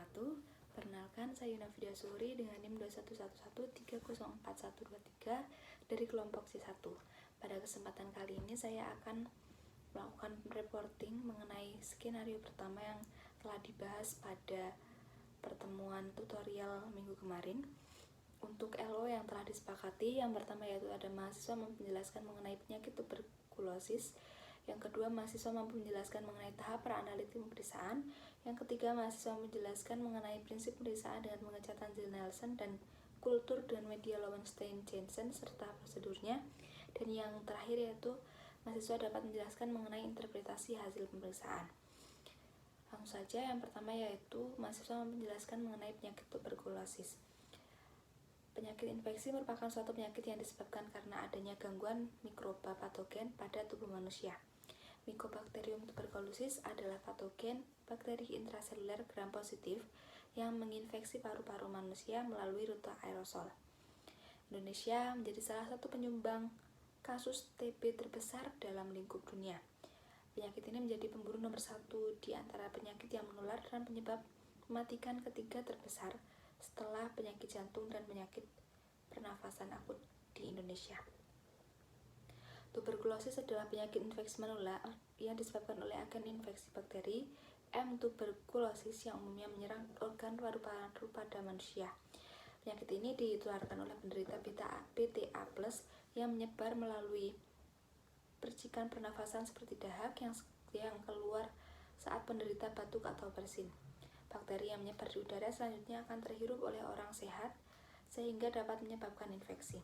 wabarakatuh. Perkenalkan, saya Yuna Fidyasuri dengan NIM 21113041123 dari kelompok C1. Pada kesempatan kali ini saya akan melakukan reporting mengenai skenario pertama yang telah dibahas pada pertemuan tutorial minggu kemarin. Untuk LO yang telah disepakati, yang pertama yaitu ada mahasiswa mampu menjelaskan mengenai penyakit tuberkulosis. Yang kedua, mahasiswa mampu menjelaskan mengenai tahap pra-analitik pemeriksaan. Yang ketiga, mahasiswa menjelaskan mengenai prinsip pemeriksaan dengan pengecatan Ziehl-Neelsen dan kultur dengan media Lowenstein-Jansen serta prosedurnya. Dan yang terakhir yaitu mahasiswa dapat menjelaskan mengenai interpretasi hasil pemeriksaan. Langsung saja, yang pertama yaitu mahasiswa mampu menjelaskan mengenai penyakit tuberkulosis. Penyakit infeksi merupakan suatu penyakit yang disebabkan karena adanya gangguan mikroba patogen pada tubuh manusia. Mycobacterium tuberculosis adalah patogen bakteri intraseluler gram positif yang menginfeksi paru-paru manusia melalui rute aerosol. Indonesia menjadi salah satu penyumbang kasus TB terbesar dalam lingkup dunia. Penyakit ini menjadi pemburu nomor 1 di antara penyakit yang menular dan penyebab mematikan ketiga terbesar setelah penyakit jantung dan penyakit pernafasan akut di Indonesia. Tuberkulosis adalah penyakit infeksi menular yang disebabkan oleh agen infeksi bakteri M. tuberculosis yang umumnya menyerang organ paru-paru pada manusia. Penyakit ini ditularkan oleh penderita BTA+ yang menyebar melalui percikan pernafasan seperti dahak yang keluar saat penderita batuk atau bersin. Bakteri yang menyebar di udara selanjutnya akan terhirup oleh orang sehat sehingga dapat menyebabkan infeksi.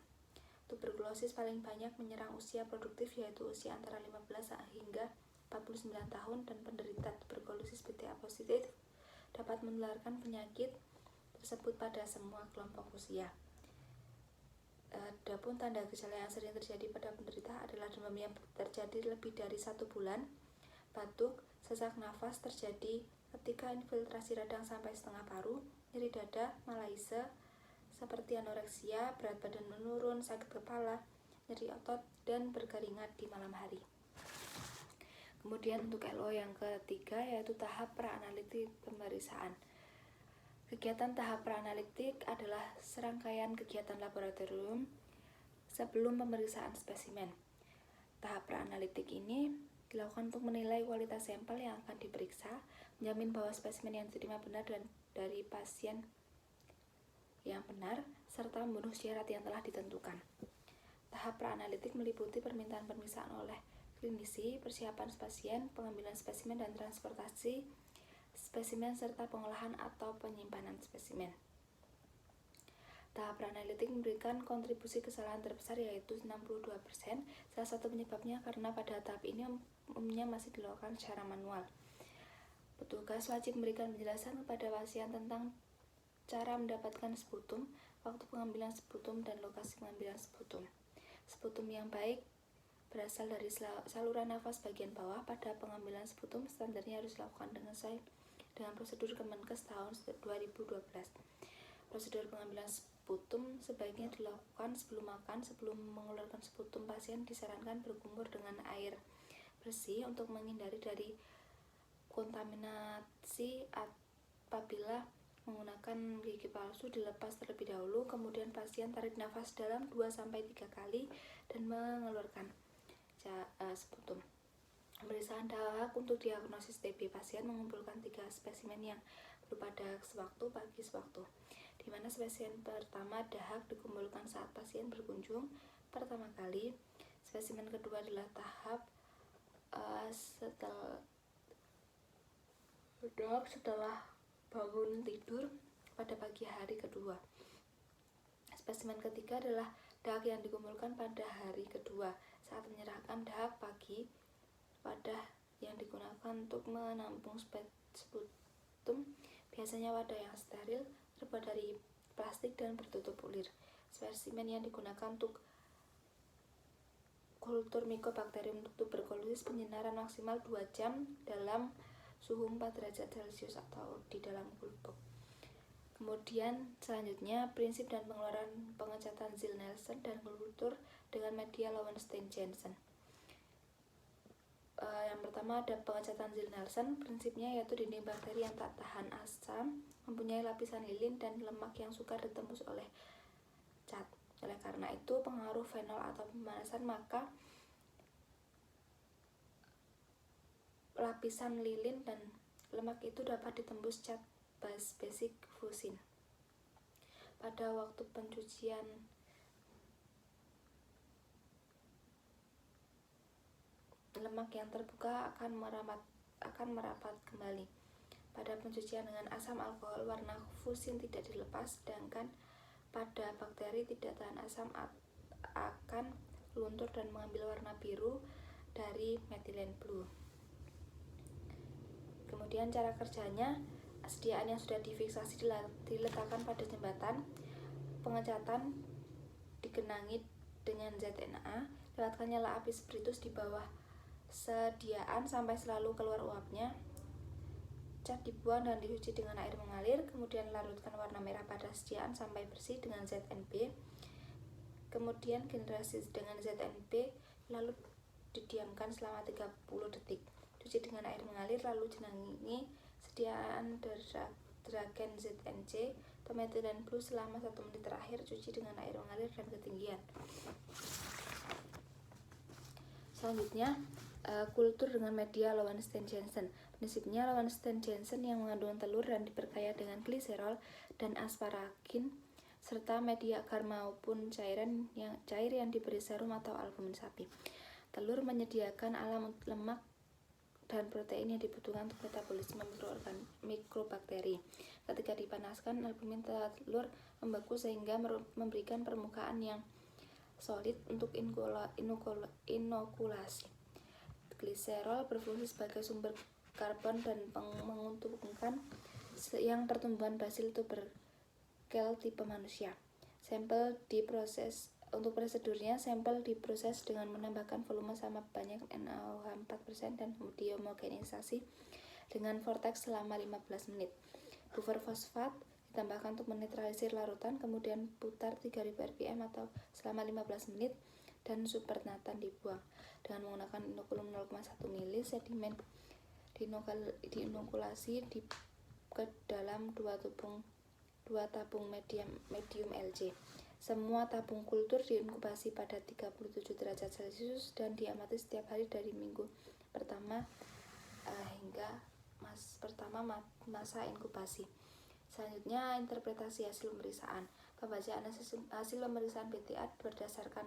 Tuberkulosis paling banyak menyerang usia produktif yaitu usia antara 15 hingga 49 tahun dan penderita tuberkulosis BTA positif dapat menularkan penyakit tersebut pada semua kelompok usia. Adapun tanda gejala yang sering terjadi pada penderita adalah demam yang terjadi lebih dari 1 bulan, batuk, sesak nafas terjadi ketika infiltrasi radang sampai setengah paru, nyeri dada, malaise, seperti anoreksia, berat badan menurun, sakit kepala, nyeri otot, dan berkeringat di malam hari. Kemudian untuk LO yang ketiga yaitu tahap pra-analitik pemeriksaan. Kegiatan tahap pra-analitik adalah serangkaian kegiatan laboratorium sebelum pemeriksaan spesimen. Tahap pra-analitik ini dilakukan untuk menilai kualitas sampel yang akan diperiksa, menjamin bahwa spesimen yang diterima benar dan dari pasien yang benar, serta memenuhi syarat yang telah ditentukan. Tahap pra-analitik meliputi permintaan pemeriksaan oleh klinisi, persiapan pasien, pengambilan spesimen dan transportasi spesimen serta pengolahan atau penyimpanan spesimen. Tahap pra-analitik memberikan kontribusi kesalahan terbesar yaitu 62%. Salah satu penyebabnya karena pada tahap ini umumnya masih dilakukan secara manual. Petugas wajib memberikan penjelasan kepada pasien tentang cara mendapatkan sputum, waktu pengambilan sputum, dan lokasi pengambilan sputum. Sputum yang baik berasal dari saluran nafas bagian bawah. Pada pengambilan sputum, standarnya harus dilakukan dengan prosedur Kemenkes tahun 2012. Prosedur pengambilan sputum sebaiknya dilakukan sebelum makan. Sebelum mengeluarkan sputum, pasien disarankan berkumur dengan air bersih untuk menghindari dari kontaminasi. Apabila menggunakan gigi palsu, dilepas terlebih dahulu, kemudian pasien tarik nafas dalam 2-3 kali dan mengeluarkan sputum. Pemeriksaan dahak untuk diagnosis TB. Pasien mengumpulkan 3 spesimen yang berupa dahak sewaktu pagi sewaktu, di mana spesimen pertama dahak dikumpulkan saat pasien berkunjung pertama kali. Spesimen kedua adalah tahap setelah bangun tidur pada pagi hari kedua. Spesimen ketiga adalah dahak yang dikumpulkan pada hari kedua saat menyerahkan dahak pagi wadah yang digunakan untuk menampung sputum, biasanya wadah yang steril, terbuat dari plastik dan bertutup ulir. Spesimen yang digunakan untuk kultur Mycobacterium tuberculosis penyinaran maksimal 2 jam dalam suhu 4 derajat Celcius atau di dalam kultur. Kemudian selanjutnya prinsip dan pengeluaran pengecatan Ziehl-Neelsen dan kultur dengan media Lowenstein-Jansen. Yang pertama ada pengecatan Ziehl-Neelsen. Prinsipnya yaitu dinding bakteri yang tak tahan asam, mempunyai lapisan lilin dan lemak yang sukar ditembus oleh cat. Oleh karena itu, pengaruh fenol atau pemanasan, maka lapisan lilin dan lemak itu dapat ditembus cat basic fusin. Pada waktu pencucian lemak yang terbuka akan merapat kembali. Pada pencucian dengan asam alkohol, warna fusin tidak dilepas, sedangkan pada bakteri tidak tahan asam akan luntur dan mengambil warna biru dari methylene blue. Kemudian cara kerjanya, sediaan yang sudah difiksasi diletakkan pada jembatan, pengecatan digenangi dengan ZNA, lewatkan nyala api spiritus di bawah sediaan sampai selalu keluar uapnya. Cat dibuang dan dicuci dengan air mengalir, kemudian larutkan warna merah pada sediaan sampai bersih dengan ZNB. Kemudian generasi dengan ZNB, lalu didiamkan selama 30 detik. Cuci dengan air mengalir, lalu jenangi sediaan Dragen ZNC atau methylene blue selama 1 menit terakhir. Cuci dengan air mengalir dan ketinggian. Selanjutnya, kultur dengan media Lowenstein-Jansen. Prinsipnya, Lowenstein-Jansen yang mengandung telur dan diperkaya dengan gliserol dan asparagin serta media agar maupun cair yang diberi serum atau albumin sapi. Telur menyediakan alam lemak dan protein yang dibutuhkan untuk metabolisme mikrobakteri. Ketika dipanaskan, albumin telur membeku sehingga memberikan permukaan yang solid untuk inokulasi. Gliserol berfungsi sebagai sumber karbon dan menguntungkan yang pertumbuhan basil tuberkel tipe manusia. Untuk prosedurnya, sampel diproses dengan menambahkan volume sama banyak NaOH 4% dan dihomogenisasi dengan vortex selama 15 menit. Buffer fosfat ditambahkan untuk menetralisir larutan, kemudian putar 3000 rpm atau selama 15 menit dan supernatant dibuang. Dengan menggunakan inokulum 0,1 ml, sedimen diinokulasi ke dalam 2 tabung medium LC. Semua tabung kultur diinkubasi pada 37 derajat Celcius dan diamati setiap hari dari minggu pertama hingga masa inkubasi. Selanjutnya, interpretasi hasil pemeriksaan. Pembacaan hasil pemeriksaan BTA berdasarkan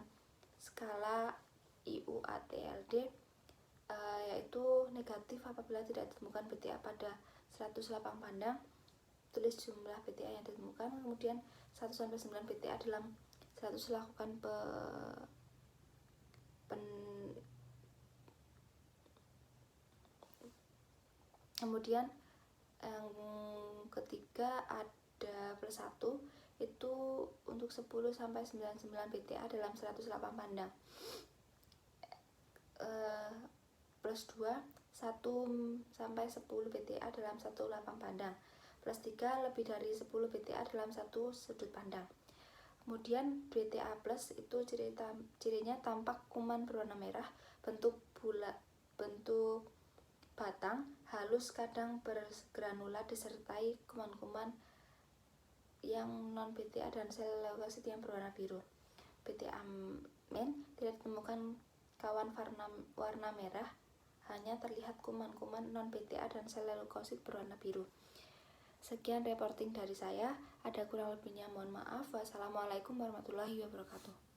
skala IUATLD, yaitu negatif apabila tidak ditemukan BTA pada 100 lapang pandang. Tulis jumlah BTA yang ditemukan, kemudian 1-9 BTA dalam 100 lakukan kemudian yang ketiga ada +1, itu untuk 10-99 BTA dalam 100 lapang pandang. +2, 1-10 BTA dalam 1 lapang pandang. +3, lebih dari 10 BTA dalam 1 sudut pandang. Kemudian BTA plus itu cirinya tampak kuman berwarna merah, bentuk batang halus kadang bergranulat disertai kuman-kuman yang non BTA dan sel leukosit yang berwarna biru. BTA min tidak ditemukan kawan warna merah, hanya terlihat kuman-kuman non BTA dan sel leukosit berwarna biru. Sekian reporting dari saya, ada kurang lebihnya mohon maaf. Wassalamualaikum warahmatullahi wabarakatuh.